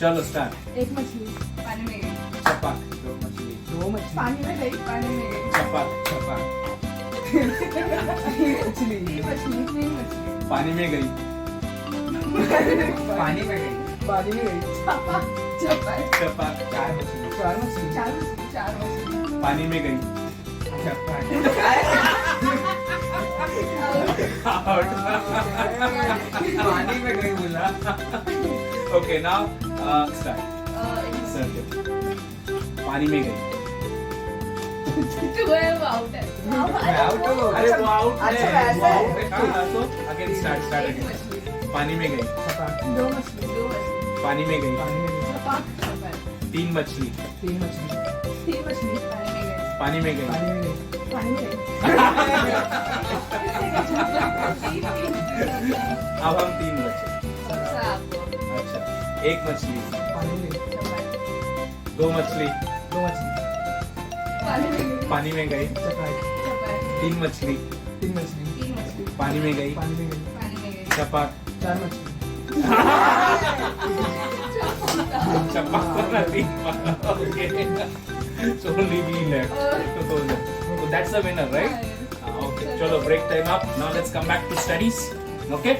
चलो स्टार्ट. एक मछली. पानी में गई. छपाक. दो मछली. पानी में गई. पानी में गई. छपाक. छपाक. तीन मछली. तीन मछली. पानी में गई. पानी में गई. पानी में गई. छपाक. छपाक. छपाक. चार मछली. चार मछली. चार मछली. चार मछली. पानी में गई. छप्पन. पानी में गई बोला. Okay, now start. Circle. पानी में गई. तू है वो आउट है. मैं आउट हो. अरे वो आउट है. अच्छा, वैसे वो out है. हाँ, तो again start एक again. मछली. पानी में गई. छप्पन. दो मछली. दो मछली. पानी में गई. पानी में गई. छपाक. छपाक. तीन मछली. तीन मछली. तीन मछली. पानी में गई. पानी में गई. पानी में गई. पानी में गई. अब हम तीन बचे. अच्छा आपको. अच्छा. एक मछली. पानी में गई. छपाक. दो मछली. दो मछली. पानी में गई. पानी में गई. छप्पन. छपाक. तीन मछली. तीन मछली. तीन मछली. पानी में गई. पानी में गई. पानी में गई. छपाक. चार मछली. छपाक वाला तीन. Okay. So only we left. So that's the winner, right? Okay. Chalo, break time up. Now let's come back to studies. Okay.